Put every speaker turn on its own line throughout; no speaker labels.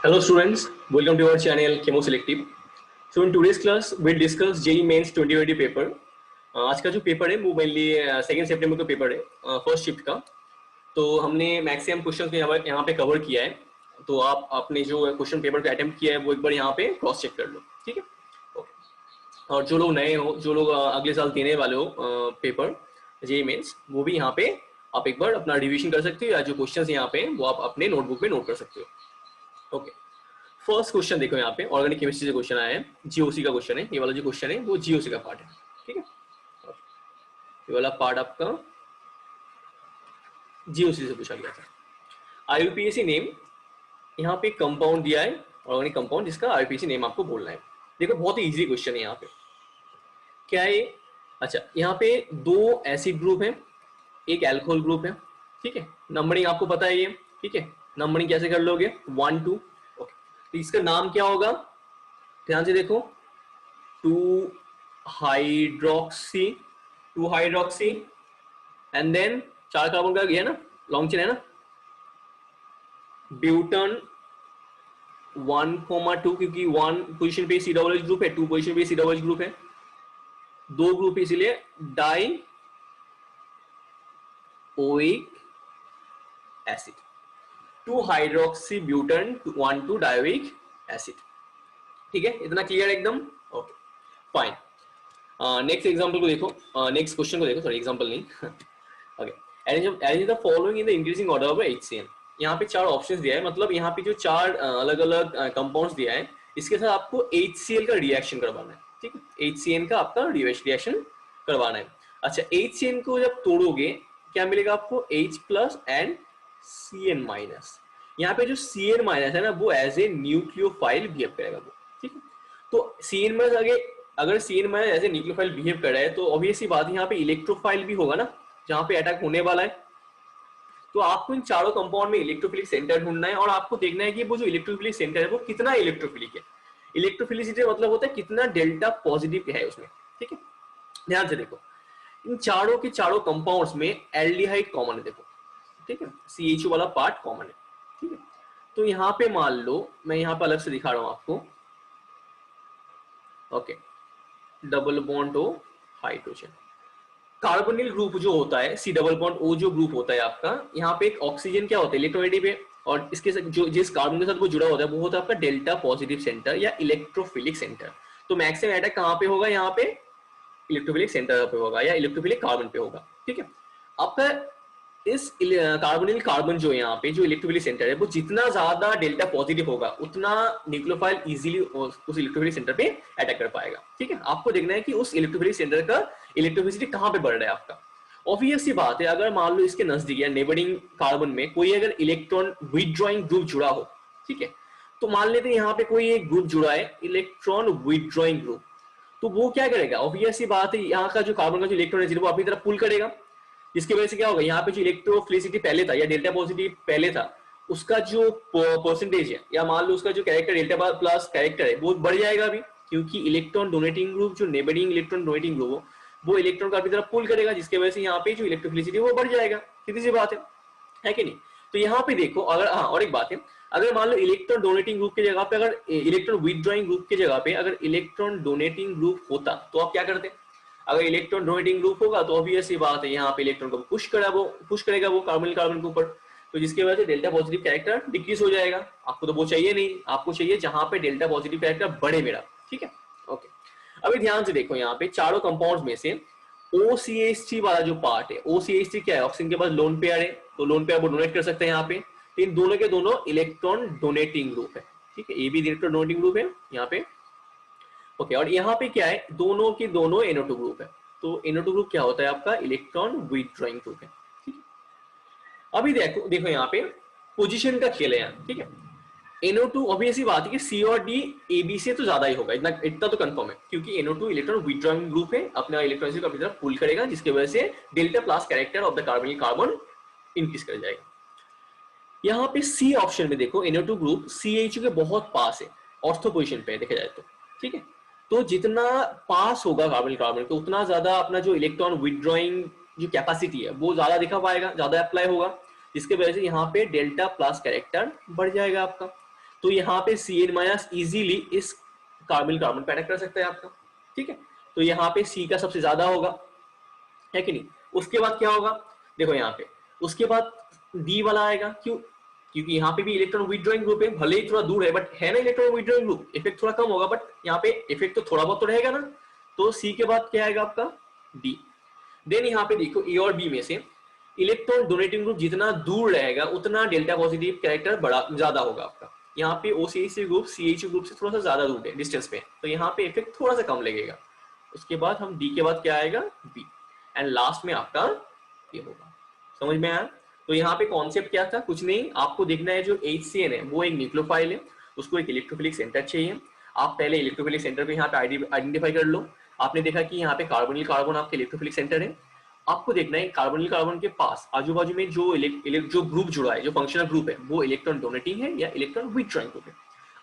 Hello students, welcome to our channel Chemo Selective. So in today's class we'll discuss JEE Mains 2020 paper. आज का जो paper है वो mainly 2 सितंबर का paper है फर्स्ट शिफ्ट का. तो हमने मैक्सिमम क्वेश्चंस यहाँ पे कवर किया है. तो आप अपने जो क्वेश्चन पेपर का अटेम्प्ट किया है वो एक बार यहाँ पे क्रॉस चेक कर लो, ठीक है. ओके. और जो लोग नए हो, जो लोग अगले साल देने वाले हो पेपर JEE मेंस, वो भी यहाँ पे आप एक बार अपना रिवीजन कर सकते हो या जो क्वेश्चंस यहाँ पे वो आप अपने नोटबुक में नोट कर सकते हो. ओके. फर्स्ट क्वेश्चन देखो यहाँ पे ऑर्गेनिक केमिस्ट्री से क्वेश्चन आया है, जीओसी का क्वेश्चन है. ये वाला जो क्वेश्चन है वो जीओसी का पार्ट है, ठीक है. ये वाला पार्ट आपका जीओसी से पूछा गया था. आईयूपीएसी नेम, यहाँ पे कंपाउंड दिया है ऑर्गेनिक कंपाउंड जिसका आईयूपीएसी नेम आपको बोलना है. देखो बहुत ही इजी क्वेश्चन है. यहाँ पे क्या है, अच्छा यहाँ पे 2 एसिड ग्रुप है, एक अल्कोहल ग्रुप है, ठीक है. नंबरिंग आपको पता है ये, ठीक है. नंबरिंग कैसे कर लोगे, 1 2. तो इसका नाम क्या होगा, ध्यान से देखो, 2 हाइड्रोक्सी एंड देन 4 कार्बन का ये है ना, लॉन्ग चेन है ना, ब्यूटन 1,2, क्योंकि 1 पोजीशन पे COOH ग्रुप है, 2 पोजीशन पे COOH ग्रुप है, 2 ग्रुप इसलिए die oic acid, 2 hydroxy butane 1 2 dioic acid, ठीक है. इतना क्लियर एकदम, ओके फाइन. नेक्स्ट एग्जांपल को देखो, नेक्स्ट क्वेश्चन को देखो, सॉरी एग्जांपल नहीं. Okay. Arrange the following in the increasing order of HCl. यहाँ पे 4 ऑप्शंस दिया है, मतलब यहाँ पे जो 4 अलग अलग कंपाउंड्स दिया है, इसके साथ आपको HCl का रिएक्शन करवाना है, ठीक है. HCl का आपका रिएक्शन करवाना है. अच्छा, HCl को जब तोड़ोगे क्या मिलेगा आपको, H+ एंड Cn-. यहाँ पे जो Cn- है ना, वो एज ए न्यूक्लियोफाइल बिहेव करेगा वो, ठीक है. तो Cn- अगर Cn- as a nucleophile behave कर रहा है तो ऑब्वियसली बात है यहाँ पे इलेक्ट्रोफाइल भी होगा ना, जहाँ पे अटैक होने वाला है. तो आपको इन चारों कंपाउंड में इलेक्ट्रोफिलिक सेंटर ढूंढना है और आपको देखना है कि वो जो इलेक्ट्रोफिलिक सेंटर है वो कितना इलेक्ट्रोफिलिक है. इलेक्ट्रोफिलिसिटी मतलब होता है कितना डेल्टा पॉजिटिव है उसमें, ठीक है. ध्यान से देखो, इन चारों के चारों कंपाउंड्स में एल्डिहाइड कॉमन है, देखो, ठीक है. CHO वाला पार्ट कॉमन है, ठीक है. तो यहाँ पे मान लो, मैं यहाँ पे अलग से दिखा रहा हूँ आपको, okay, double bond O hydrogen. Carbonyl group जो होता है, C डबल बॉन्ड O जो ग्रुप होता है आपका, यहाँ पे एक ऑक्सीजन क्या होता है, इलेक्ट्रोनेगेटिव है, और इसके जो जिस कार्बन के साथ वो जुड़ा होता है वो होता है आपका डेल्टा पॉजिटिव सेंटर या इलेक्ट्रोफिलिक सेंटर. तो मैक्सिमम अटैक कहाँ पे होगा, यहाँ पे इलेक्ट्रोफिलिक सेंटर पे होगा या इलेक्ट्रोफिलिक कार्बन पे होगा, ठीक है. आपका इस कार्बोनिल कार्बन जो यहाँ पे जो इलेक्ट्रोफिलिक सेंटर है वो जितना ज्यादा डेल्टा पॉजिटिव होगा उतना न्यूक्लियोफाइल इजीली उस इलेक्ट्रोफिलिक सेंटर पे अटैक कर पाएगा, ठीक है. आपको देखना है कि उस इलेक्ट्रोफिलिक सेंटर का इलेक्ट्रोफिसिटी कहाँ पे बढ़ रहा है आपका. ऑब्वियस सी बात है, अगर मान लो इसके नजदीक या नेबरिंग कार्बन में कोई अगर इलेक्ट्रॉन विथड्रॉइंग ग्रुप जुड़ा हो, ठीक है, तो मान लेते हैं यहाँ पे कोई एक ग्रुप जुड़ा है इलेक्ट्रॉन विथड्रॉइंग ग्रुप, तो वो क्या करेगा, ऑब्वियस सी बात है यहाँ का जो कार्बन का जो इलेक्ट्रॉन है वो अपनी तरफ पुल करेगा, जिसकी वजह से क्या होगा, यहाँ पे जो इलेक्ट्रोफिलिसिटी पहले था या डेल्टा पॉजिटिव पहले था उसका जो परसेंटेज है या मान लो उसका जो कैरेक्टर डेल्टा प्लस कैरेक्टर है वो बढ़ जाएगा अभी, क्योंकि इलेक्ट्रॉन डोनेटिंग ग्रुप जो नेबरिंग इलेक्ट्रॉन डोनेटिंग ग्रुप हो वो इलेक्ट्रॉन को अपनी तरफ पुल करेगा, जिसकी वजह से यहाँ पे जो इलेक्ट्रोफिलिसिटी वो बढ़ जाएगा. सीधी सी बात है कि नहीं. तो यहाँ पे देखो, अगर हाँ और एक बात है, अगर मान लो इलेक्ट्रॉन डोनेटिंग ग्रुप की जगह पे अगर इलेक्ट्रॉन विथड्रॉइंग ग्रुप की जगह पे अगर इलेक्ट्रॉन डोनेटिंग ग्रुप होता तो आप क्या करते. अगर इलेक्ट्रॉन डोनेटिंग ग्रुप होगा तो ऑब्वियस सी बात है यहाँ पे इलेक्ट्रॉन को पुश करेगा वो कार्बन के ऊपर, तो जिसकी वजह से डेल्टा पॉजिटिव कैरेक्टर डिक्रीज हो जाएगा. आपको तो वो चाहिए नहीं, आपको चाहिए जहां पे डेल्टा पॉजिटिव कैरेक्टर बढ़े मेरा, ठीक है. ओके. अभी ध्यान से देखो, यहाँ पे चारों कंपाउंड्स में से OCH3 वाला जो पार्ट है, OCH3 क्या है, ऑक्सीजन के पास लोन पेयर है, तो लोन पेयर वो डोनेट कर सकते हैं यहाँ पे. इन दोनों के दोनों इलेक्ट्रॉन डोनेटिंग ग्रुप है, ठीक है. ये भी इलेक्ट्रॉन डोनेटिंग ग्रुप है यहाँ पे, ओके. और यहाँ पे क्या है, दोनों के दोनों NO2 ग्रुप है. तो NO2 ग्रुप क्या होता है आपका, इलेक्ट्रॉन विथड्रॉइंग ग्रुप है, ठीक है. अभी देखो देखो यहाँ पे पोजीशन का खेल है यहाँ, ठीक है. NO2 ऑब्वियसली बात है कि C और D AB से तो ज्यादा ही होगा, इतना तो कंफर्म है, क्योंकि NO2 इलेक्ट्रॉन विथड्रॉइंग ग्रुप है, अपना इलेक्ट्रॉन को अपनी तरफ पुल करेगा, जिसकी वजह से delta plus character of the carbonyl carbon increase कर जाएगा. यहाँ पे C ऑप्शन में देखो, NO2 ग्रुप CH के बहुत पास है, ऑर्थो पोजीशन पे देखा जाए तो, ठीक है. तो जितना पास होगा कार्बन कार्बन के उतना ज्यादा अपना जो इलेक्ट्रॉन विथड्रॉइंग जो कैपेसिटी है वो ज्यादा दिखा पाएगा, ज्यादा अप्लाई होगा, जिसके वजह से यहाँ पे डेल्टा प्लस कैरेक्टर बढ़ जाएगा आपका. तो यहाँ पे CN- इजीली इस कार्बन कार्बन पे अटैक कर सकता है आपका, ठीक है। तो यहाँ पे C का सबसे ज्यादा होगा, है कि नहीं। उसके बाद क्या होगा, देखो यहाँ पे उसके बाद D वाला आएगा, क्यों, क्योंकि यहाँ पे भी इलेक्ट्रॉन विथड्रॉइंग ग्रुप है, भले ही थोड़ा दूर है बट है ना इलेक्ट्रॉन विथड्रॉइंग ग्रुप, इफेक्ट थोड़ा कम होगा बट यहाँ पे इफेक्ट तो थोड़ा बहुत तो रहेगा ना। तो C के बाद क्या आएगा आपका D। देन यहाँ पे देखो A और B में से इलेक्ट्रॉन डोनेटिंग ग्रुप जितना दूर रहेगा उतना डेल्टा पॉजिटिव कैरेक्टर बड़ा ज्यादा होगा आपका। यहाँ पे OCH ग्रुप CH ग्रुप से थोड़ा सा ज्यादा दूर है डिस्टेंस पे, तो यहाँ पे इफेक्ट थोड़ा सा कम लगेगा। उसके बाद हम D के बाद क्या आएगा B, एंड लास्ट में आपका ये होगा। समझ में आया। तो यहाँ पे कॉन्सेप्ट क्या था, कुछ नहीं, आपको देखना है जो HCN है वो एक न्यूक्लियोफाइल है, उसको एक इलेक्ट्रोफिलिक सेंटर चाहिए। आप पहले इलेक्ट्रोफिलिक सेंटर पे यहाँ पे आइडेंटिफाई कर लो। आपने देखा कि यहाँ पे कार्बोनिल कार्बन आपके इलेक्ट्रोफिलिक सेंटर है। आपको देखना है कार्बोनिल कार्बन के पास आजू बाजू में जो जो ग्रुप जुड़ा है, जो फंक्शनल ग्रुप है, वो इलेक्ट्रॉन डोनेटिंग है या इलेक्ट्रॉन विथड्रॉइंग ग्रुप है।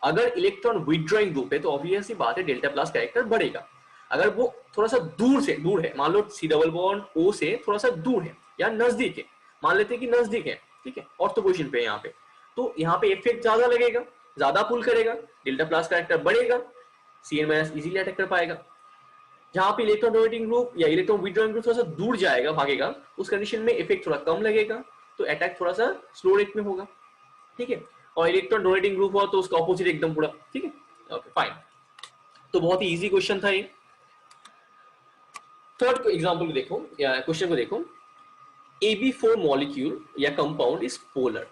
अगर इलेक्ट्रॉन विथड्रॉइंग ग्रुप है तो ऑब्वियस सी बात है डेल्टा प्लस कैरेक्टर बढ़ेगा। अगर वो थोड़ा सा दूर है, मान लो C डबल बॉन्ड O से थोड़ा सा दूर है या नजदीक है, मान लेते हैं कि नजदीक है, ठीक है, ऑर्थो पोजीशन पे यहाँ पे, तो यहाँ पे इफेक्ट ज्यादा लगेगा, ज्यादा पुल करेगा, डेल्टा प्लस कैरेक्टर बढ़ेगा, CN- इजीली अटैक कर पाएगा। जहां पे इलेक्ट्रॉन डोनेटिंग ग्रुप या इलेक्ट्रॉन विथड्रॉइंग ग्रुप थोड़ा सा दूर जाएगा, भागेगा, उस कंडीशन में इफेक्ट थोड़ा कम लगेगा, तो अटैक थोड़ा सा स्लो रेट में होगा, ठीक है। और इलेक्ट्रॉन डोनेटिंग ग्रुप हुआ तो उसका ऑपोजिट एकदम पूरा, ठीक है। ओके फाइन, तो बहुत ही इजी क्वेश्चन था ये। थर्ड एग्जांपल को देखो या क्वेश्चन को देखो, AB4 मॉलिक्यूल या compound is polar,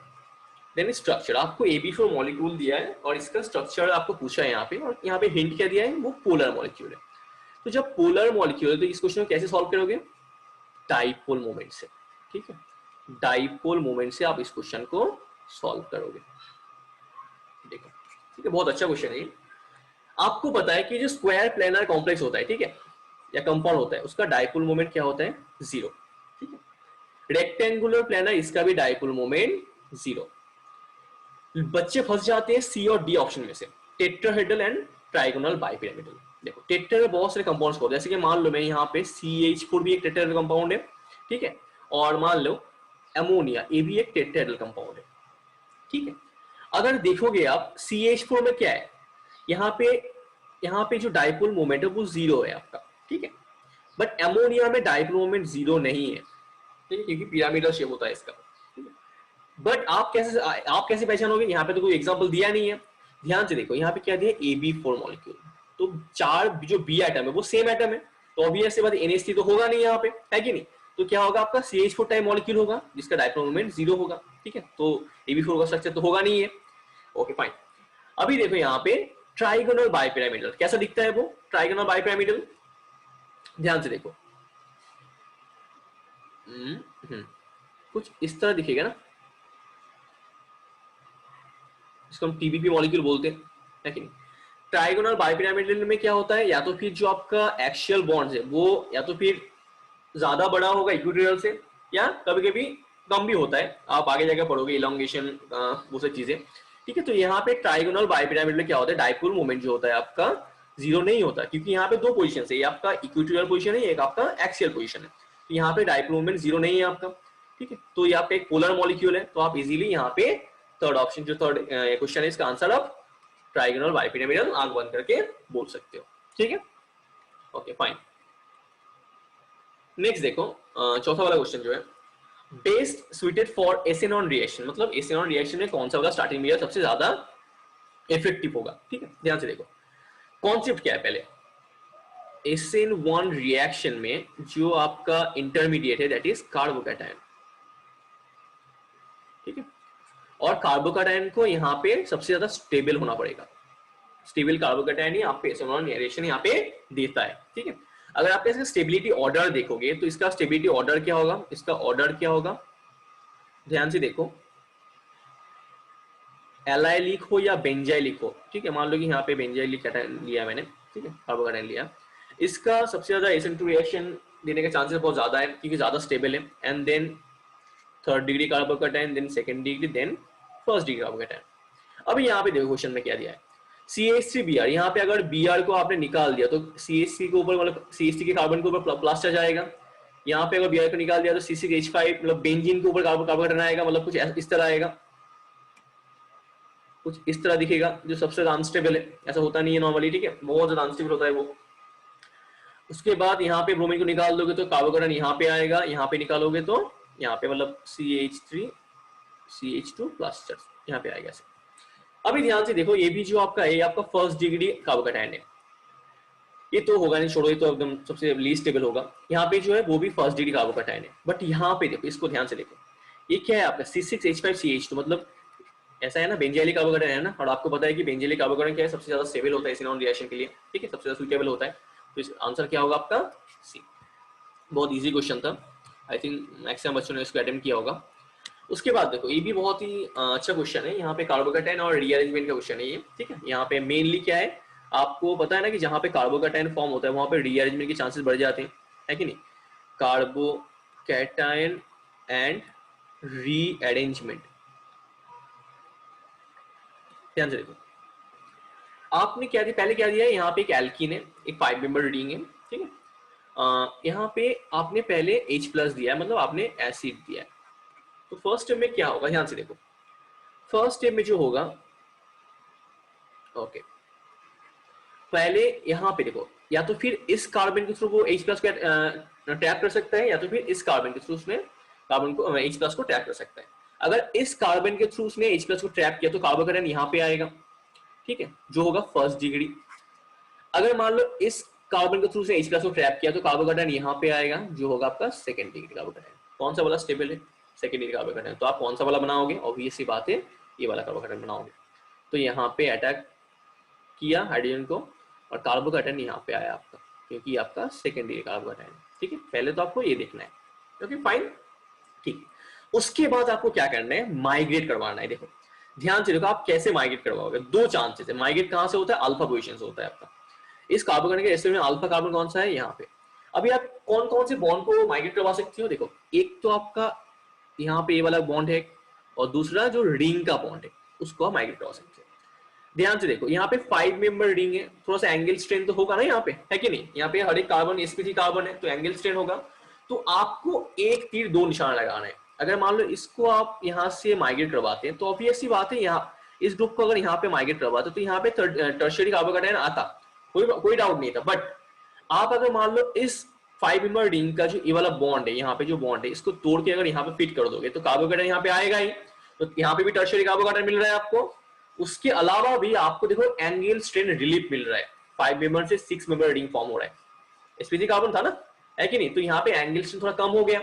then structure. आपको AB4 मॉलिक्यूल दिया है और इसका स्ट्रक्चर आपको पूछा है यहाँ पे, और यहाँ पे हिंट क्या दिया है, वो पोलर मॉलिक्यूल है। तो जब पोलर मॉलिक्यूल है तो इस क्वेश्चन को कैसे सॉल्व करोगे, डाइपोल मोमेंट से, ठीक है। डाइपोल मोमेंट से आप इस क्वेश्चन को सॉल्व करोगे, देखो, ठीक है। बहुत अच्छा क्वेश्चन है। आपको पता है कि जो स्क्वायर प्लेनर कॉम्प्लेक्स होता है, ठीक है, या कंपाउंड होता है, उसका डाइपोल मोमेंट क्या होता है, 0, ठीक है। रेक्टेंगुलर प्लेनर, इसका भी डाइपोल मोमेंट 0। बच्चे फंस जाते हैं C और D ऑप्शन में से, टेट्राहेड्रल एंड ट्राइगोनल बाइपिरामिडल। देखो टेट्रा में बहुत सारे कंपाउंड्स होते हैं, जैसे कि मान लो मैं यहाँ पे CH4 भी एक टेट्राहेड्रल कंपाउंड है, ठीक है, और मान लो अमोनिया, ये भी एक टेट्राहेड्रल कंपाउंड है, ठीक है। अगर देखोगे आप CH4 में क्या है, यहाँ पे जो डाइपोल मोमेंट है वो 0 है आपका, ठीक है। बट अमोनिया में डाइपोल मोमेंट 0 नहीं है, ठीक है, क्योंकि पिरामिडल शेप होता है इसका। बट आप कैसे पहचानोगे, यहाँ पे तो कोई एग्जांपल दिया नहीं है। ध्यान से देखो यहाँ पे क्या दिया, AB4 मॉलिक्यूल, तो 4 जो B एटम है वो सेम एटम है, तो ऑब्वियस से बात NH3 तो होगा नहीं यहाँ पे, है कि नहीं। तो क्या होगा, आपका CH4 टाइप मॉलिक्यूल होगा जिसका डाइपोल मोमेंट 0 होगा, ठीक है। तो AB4 का स्ट्रक्चर तो होगा नहीं है। Okay fine. अभी देखो यहाँ पे ट्राइगोनल बाइपिरामिडल कैसा दिखता है, वो ट्राइगोनल बाइपिरामिडल, ध्यान से देखो, कुछ इस तरह दिखेगा ना, इसको हम TBP मॉलिक्यूल बोलते हैं, है कि नहीं। ट्राइगोनल बाइपिरामिडल में क्या होता है, या तो फिर जो आपका एक्सियल बॉन्ड्स है वो या तो फिर ज्यादा बड़ा होगा इक्विटोरियल से, या कभी कभी कम भी होता है, आप आगे जाकर पढ़ोगे इलोंगेशन वो सब चीजें, ठीक है। तो यहाँ पे ट्राइगोनल बाइपिरामिडल में क्या होता है, डाइपोल मोमेंट जो होता है आपका 0 नहीं होता, क्योंकि यहाँ पे दो पोजिशन है, आपका इक्विटोरियल पोजिशन है, एक आपका एक्सियल पोजिशन है, तो यहाँ पे डाइपोल मोमेंट 0 नहीं है आपका, ठीक है। तो ये आपका एक पोलर मॉलिक्यूल है, तो आप इजीली यहाँ पे थर्ड ऑप्शन, जो थर्ड क्वेश्चन है, इसका आंसर आप ट्राइगोनल बाइपिरामिडल आंख बंद करके बोल सकते हो, ठीक है। Okay fine. नेक्स्ट देखो, चौथा वाला क्वेश्चन जो है, बेस्ट सुइटेड फॉर एसेनॉन रिएक्शन, मतलब एसेनॉन रिएक्शन में कौन सा होगा स्टार्टिंग मीडियम सबसे ज्यादा इफेक्टिव होगा, ठीक है। ध्यान से देखो कॉन्सेप्ट क्या है, पहले SN1 रिएक्शन में जो आपका इंटरमीडिएट है दैट इज कार्बोकैटायन, ठीक है। और कार्बोकैटायन को यहाँ पे सबसे ज्यादा स्टेबल होना पड़ेगा, स्टेबल कार्बोकैटायन ही आप पे एसेनॉन रिएक्शन यहाँ पे देता है, ठीक है। अगर आप इसका स्टेबिलिटी ऑर्डर देखोगे तो इसका स्टेबिलिटी ऑर्डर क्या होगा, इसका ऑर्डर क्या होगा, ध्यान से देखो, एलाइलिक हो या बेंजाइलिक हो, ठीक है। मान लो कि यहाँ पे बेंजाइलिक लिया मैंने, ठीक है, कार्बोकैटायन लिया, इसका सबसे ज्यादा SN2 रिएक्शन देने के चांसेस बहुत ज्यादा है क्योंकि ज्यादा स्टेबल है, and then third degree carbocation, then second degree, then first degree carbocation. अभी यहाँ पे देखो क्वेश्चन में क्या दिया है, CH3Br, यहाँ पे अगर Br को आपने निकाल दिया तो CH3 के ऊपर, मतलब CH3 के कार्बन के ऊपर प्लस आ जाएगा, यहाँ पे अगर Br को निकाल दिया तो C6H5 मतलब बेंजीन के ऊपर कार्बोकैटायन आएगा, मतलब कुछ इस तरह आएगा, कुछ इस तरह दिखेगा, जो सबसे ज्यादा अनस्टेबल है, ऐसा होता नहीं है नॉर्मली, ठीक है, बहुत ज्यादा अनस्टेबल होता है वो। उसके बाद यहाँ पे ब्रोमीन को निकाल दोगे तो कार्बोकैटायन यहाँ पे आएगा, यहाँ पे निकालोगे तो यहाँ पे मतलब CH3 CH2 प्लस यहाँ पे आएगा ऐसे। अभी ध्यान से देखो, ये भी जो आपका है, आपका फर्स्ट डिग्री कार्बोकैटायन है, ये तो होगा नहीं, छोड़ो, ये तो एकदम सबसे लीस्ट स्टेबल होगा। यहाँ पे जो है वो भी फर्स्ट डिग्री कार्बोकैटायन है, बट यहाँ पे देखो, इसको ध्यान से देखो, ये क्या है आपका C6H5CH2, मतलब ऐसा है ना, बेंजाइलिक कार्बोकैटायन है ना, और आपको पता है कि बेंजाइलिक कार्बोकैटायन क्या है, सबसे ज्यादा स्टेबल होता है एसिनॉन रिएक्शन के लिए, ठीक है, सबसे ज्यादा सुइटेबल होता है। तो इस आंसर क्या होगा आपका सी। बहुत इजी क्वेश्चन था, आई थिंक मैक्सिमम बच्चों ने इसको अटेम्प्ट किया होगा। उसके बाद देखो, ये भी बहुत ही अच्छा क्वेश्चन है, यहाँ पे कार्बोकैटायन और रीअरेंजमेंट का क्वेश्चन है ये, ठीक है। यहाँ पे मेनली क्या है, आपको पता है ना कि जहाँ पे कार्बोकैटायन फॉर्म होता है वहां पे रीअरेंजमेंट के चांसेस बढ़ जाते हैं, है कि नहीं। कार्बोकैटायन एंड रीअरेंजमेंट, ध्यान से देखो, आपने क्या दिया, पहले क्या दिया है, यहाँ पे एक एल्कीन है, एक 5 मेंबर रिंग है, ठीक है। यहाँ पे आपने पहले H+ दिया है, मतलब आपने एसिड दिया है। तो फर्स्ट स्टेप में क्या होगा, ध्यान से देखो, फर्स्ट स्टेप में जो होगा, ओके, पहले यहाँ पे देखो, या तो फिर इस कार्बन के थ्रू वो H+ को ट्रैप कर सकता है, या तो फिर इस कार्बन के थ्रू उसने कार्बन को H+ को ट्रैप कर सकता है। अगर इस कार्बन के थ्रू उसने H+ को ट्रैप किया तो कार्बोकैटायन यहाँ पे आएगा, ठीक है, जो होगा फर्स्ट डिग्री। अगर मान लो इस कार्बन के थ्रू से H+ को ट्रैप किया तो कार्बोकैटायन यहाँ पे आएगा, जो होगा आपका सेकंड डिग्री कार्बोकैटायन। कौन सा वाला स्टेबल है, सेकंड डिग्री कार्बोकैटायन। तो आप कौन सा वाला बनाओगे, ऑब्वियस सी बात है, ये वाला कार्बोकैटायन बनाओगे। तो यहाँ पे अटैक किया हाइड्रोजन को और कार्बोकैटायन यहाँ पे आया आपका, क्योंकि आपका सेकंड डिग्री कार्बोकैटायन, ठीक है। पहले तो आपको ये देखना है, ओके फाइन, ठीक। उसके बाद आपको क्या करना है, माइग्रेट करवाना है। देखो ध्यान से देखो, आप कैसे माइग्रेट करवाओगे, दो चांसेस है। माइग्रेट कहां से होता है, अल्फा पोजीशन से होता है आपका। इस कार्बोकैटायन के रेसिड्यू में अल्फा कार्बन कौन सा है, यहाँ पे। अभी आप कौन कौन से बॉन्ड को माइग्रेट करवा सकते हो, देखो एक तो आपका यहाँ पे ये वाला बॉन्ड है, और दूसरा जो रिंग का बॉन्ड है उसको आप माइग्रेट करवा सकते हो। ध्यान से देखो, यहाँ पे 5 मेंबर रिंग है, थोड़ा सा एंगल स्ट्रेन तो होगा ना यहाँ पे, है कि नहीं। यहाँ पे हर एक कार्बन sp3 कार्बन है, तो एंगल स्ट्रेन होगा। तो आपको एक तीर दो निशान लगाना है। अगर मान लो इसको आप यहाँ से माइग्रेट करवाते हैं तो ऑब्वियस सी बात है, यहाँ इस ग्रुप को अगर यहाँ पे माइग्रेट करवाते तो यहाँ पे टर्शियरी कार्बोकैटायन आता, कोई डाउट नहीं था। बट आप अगर मान लो इस 5 मेंबर रिंग का जो ये वाला बॉन्ड है, यहाँ पे जो बॉन्ड है, इसको तोड़ के अगर यहाँ पे फिट कर दोगे तो कार्बोकैटायन यहाँ पे आएगा ही। तो यहाँ पे भी टर्शियरी कार्बोकैटायन मिल रहा है आपको। उसके अलावा भी आपको देखो एंगल स्ट्रेन रिलीफ मिल रहा है, 5 मेंबर से 6 मेंबर रिंग फॉर्म हो रहा है, sp3 कार्बन था ना, है कि नहीं। तो यहाँ पे एंगल स्ट्रेन थोड़ा कम हो गया।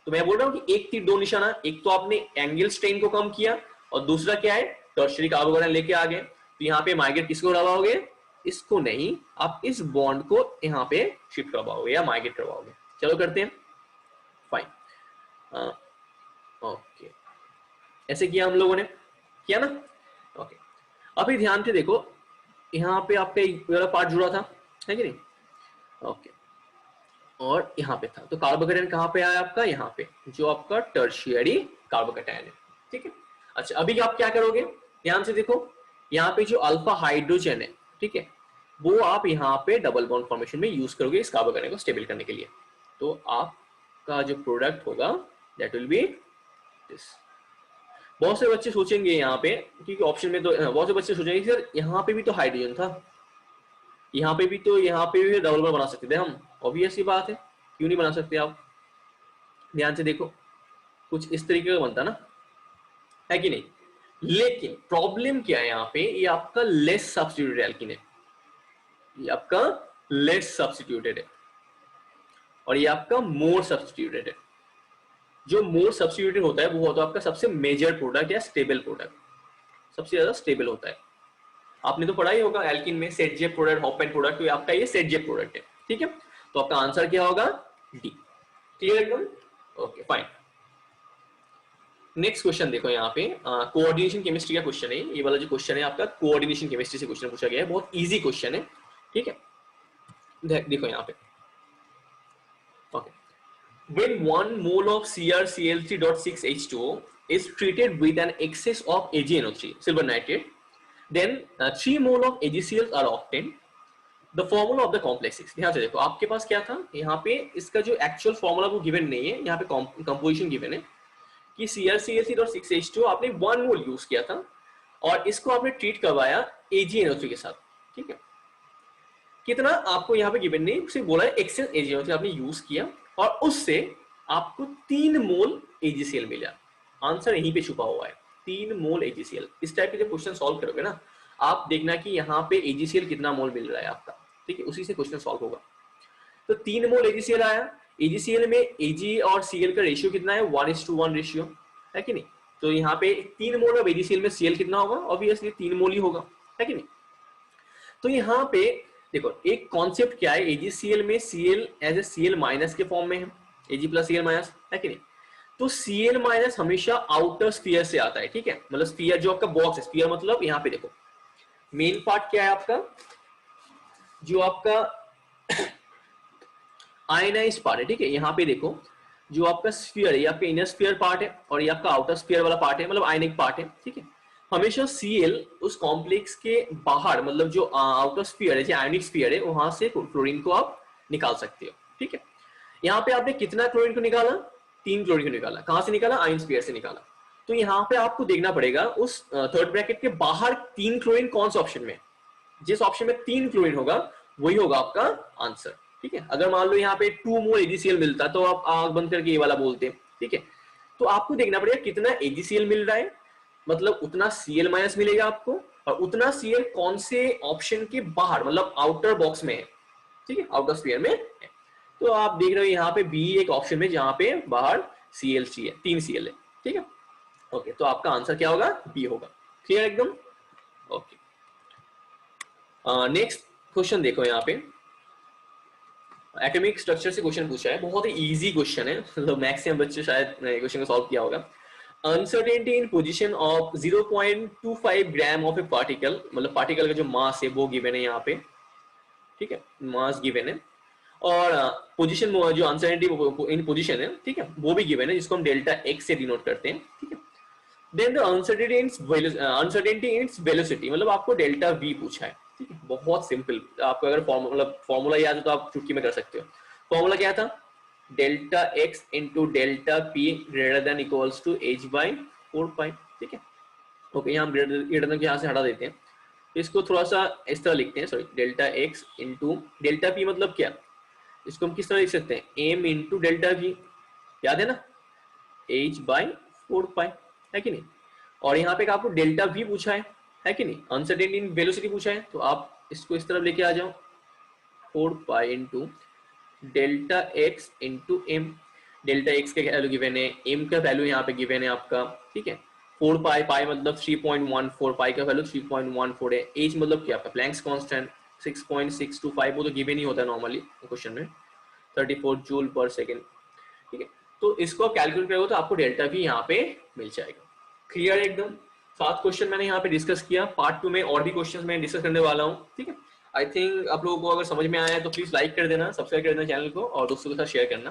तो मैं बोल रहा हूँ कि एक तीर दो निशाना, एक तो आपने एंगल स्ट्रेन को कम किया और दूसरा क्या है, टर्शियरी कार्बोकैटायन लेके आ गए। तो यहाँ पे माइग्रेट किसको करवाओगे, इसको नहीं, आप इस बॉन्ड को यहाँ पे शिफ्ट करवाओगे या माइग्रेट करवाओगे। चलो करते हैं, फाइन, ओके, ऐसे किया हम लोगों ने, किया ना, ओके। अभी ध्यान से देखो, यहाँ पे आपका एक वाला पार्ट जुड़ा था, है कि नहीं, ओके, और यहाँ पे था। तो कार्बोकैटायन कहाँ पे आया आपका, यहाँ पे, जो आपका टर्शियरी कार्बोकैटायन है, ठीक है। अच्छा, अभी आप क्या करोगे, ध्यान से देखो, यहाँ पे जो अल्फा हाइड्रोजन है, ठीक है, वो आप यहाँ पे डबल बॉन्ड फॉर्मेशन में यूज करोगे इस कार्बोकैटायन को स्टेबल करने के लिए। तो आपका जो प्रोडक्ट होगा दैट विल बी दिस। बहुत से बच्चे सोचेंगे यहाँ पे, क्योंकि ऑप्शन में तो बहुत से बच्चे सोचेंगे सर यहाँ पे भी तो हाइड्रोजन था, यहाँ पे भी डबल बॉन्ड बना सकते थे हम। ऑब्वियस सी बात है, क्यों नहीं बना सकते आप। ध्यान से देखो, कुछ इस तरीके का बनता ना, है कि नहीं। लेकिन प्रॉब्लम क्या है यहाँ पे, ये आपका लेस सब्स्टिट्यूटेड एल्कीन है, ये आपका लेस सब्स्टिट्यूटेड है, और ये आपका मोर सब्स्टिट्यूटेड है। जो मोर सब्स्टिट्यूटेड होता है वो होता है आपका सबसे मेजर प्रोडक्ट या स्टेबल प्रोडक्ट, सबसे ज्यादा स्टेबल होता है। आपने तो पढ़ा ही होगा एल्किन में सेट जेप प्रोडक्ट, हॉपपेन प्रोडक्ट, तो आपका ये सेट जेप प्रोडक्ट है, ठीक है। तो आपका आंसर क्या होगा, डी। क्लियर एकदम, ओके फाइन। नेक्स्ट क्वेश्चन देखो, यहाँ पे कोऑर्डिनेशन केमिस्ट्री का क्वेश्चन है। ये वाला जो क्वेश्चन है आपका कोऑर्डिनेशन केमिस्ट्री से क्वेश्चन पूछा गया है, बहुत इजी क्वेश्चन है, ठीक है। देखो यहाँ पे, okay, when 1 mole of CrCl3.6H2O is treated with an excess of AgNO3 silver nitrate, then 3 mole of AgCl are obtained. The formula of the complex 6। ध्यान से देखो, आपके पास क्या था यहाँ पे, इसका जो एक्चुअल फॉर्मूला वो गिवन नहीं है, यहाँ पे कंपोजिशन गिवन है कि CrCl3.6H2 आपने 1 मोल यूज किया था, और इसको आपने ट्रीट करवाया AgNO3 के साथ, ठीक है। कितना आपको यहाँ पे गिवन नहीं, सिर्फ बोला है एक्सेस AgNO3 आपने यूज किया और उससे आपको 3 मोल AgCl मिला। आंसर यहीं पे छुपा हुआ है, 3 मोल AgCl। इस टाइप के जब क्वेश्चन सॉल्व करोगे ना, आप देखना कि यहाँ पे AgCl कितना मोल मिल रहा है आपका, ठीक है, उसी से क्वेश्चन सॉल्व होगा। तो 3 मोल AgCl आया। AgCl में Ag और Cl का रेशियो कितना है, 1:1 रेशियो है कि नहीं। तो यहाँ पे 3 मोल ऑफ AgCl में Cl कितना होगा, ऑब्वियसली 3 मोल ही होगा, है कि नहीं। तो यहाँ पे देखो एक कॉन्सेप्ट क्या है, AgCl में Cl as a Cl minus के फॉर्म में है, Ag प्लस Cl माइनस, है कि नहीं। तो Cl माइनस हमेशा आउटर स्फीयर से आता है, ठीक है, मतलब स्फीयर जो आपका बॉक्स है, स्फीयर मतलब यहाँ पे देखो मेन पार्ट क्या है आपका, जो आपका आयनाइज्ड पार्ट है, ठीक है। यहाँ पे देखो जो आपका स्फीयर है, ये आपका इनर स्फीयर पार्ट है और ये आपका आउटर स्फीयर वाला पार्ट है, मतलब आयनिक पार्ट है, ठीक है। हमेशा Cl उस कॉम्प्लेक्स के बाहर, मतलब जो आउटर स्फीयर है, जो आयनिक स्फीयर है, वहां से क्लोरीन को आप निकाल सकते हो, ठीक है। यहाँ पे आपने कितना क्लोरीन को निकाला, 3 क्लोरीन को निकाला। कहां से निकाला, आयन स्फीयर से निकाला। तो यहाँ पे आपको देखना पड़ेगा उस थर्ड ब्रैकेट के बाहर 3 क्लोरीन कौन से ऑप्शन में, जिस ऑप्शन में 3 क्लोरीन होगा वही होगा आपका आंसर, ठीक है। अगर मान लो यहाँ पे 2 मोल AgCl मिलता तो आप आंख बंद करके ये वाला बोलते, ठीक है। तो आपको देखना पड़ेगा कितना AgCl मिल रहा है, मतलब उतना Cl माइनस मिलेगा आपको, और उतना Cl कौन से ऑप्शन के बाहर, मतलब आउटर बॉक्स में है, ठीक है, आउटर स्फीयर में है। तो आप देख रहे हो यहाँ पे बी एक ऑप्शन में जहां पे बाहर ClC है, 3 Cl है, ठीक है। ओके, तो आपका आंसर क्या होगा, बी होगा। क्लियर एकदम, ओके। नेक्स्ट क्वेश्चन देखो, यहाँ पे एटॉमिक स्ट्रक्चर से क्वेश्चन पूछा है, बहुत ही इजी क्वेश्चन है, मतलब मैक्सिमम बच्चे शायद क्वेश्चन को सॉल्व किया होगा। Uncertainty in position of 0.25 gram of A particle, मतलब पार्टिकल का जो मास है वो गिवन है यहाँ पे, ठीक है, मास गिवन है। और पोजीशन जो अनसर्टेनिटी इन पोजीशन है, ठीक है, वो भी गिवन है, जिसको हम डेल्टा एक्स से डिनोट करते हैं, ठीक है। Then the uncertainty in velocity, मतलब आपको डेल्टा वी पूछा है, ठीक है, बहुत सिंपल। आपको अगर फॉर्मूला याद है तो आप चुटकी में कर सकते हो। फॉर्मूला क्या था, delta x into delta p greater than equals to h by 4 pi, ठीक है। ओके, यहाँ हम ग्रेटर देन यहाँ से हटा देते हैं, इसको थोड़ा सा इस तरह लिखते हैं, sorry, delta x into delta P मतलब क्या, इसको हम किस तरह लिख सकते हैं, एम इंटू डेल्टा वी, याद है ना, एच बाई 4 पाई, है कि नहीं। और यहाँ पे आपको डेल्टा वी पूछा है कि नहीं, अनसर्टेनिटी इन वेलोसिटी पूछा है, तो आप इसको इस तरफ लेके आ जाओ, 4 pi into delta x into m. Delta x का वैल्यू गिवन है, एम का वैल्यू यहाँ पे गिवन है आपका, ठीक है। 4 पाई, पाई मतलब 3.14, पाई का वैल्यू 3.14 है। एच मतलब क्या आपका प्लैंक्स कांस्टेंट 6.625, वो तो गिवन ही होता है नॉर्मली क्वेश्चन में, 34 जूल पर सेकेंड, ठीक है। तो इसको आप कैलकुलेट करोगे तो आपको डेल्टा भी यहाँ पे मिल जाएगा। क्लियर एकदम। 7 क्वेश्चन मैंने यहाँ पे डिस्कस किया, पार्ट 2 में और भी क्वेश्चन मैं डिस्कस करने वाला हूँ, ठीक है। आई थिंक आप लोगों को अगर समझ में आया है तो प्लीज लाइक कर देना, सब्सक्राइब कर देना चैनल को और दोस्तों के साथ शेयर करना।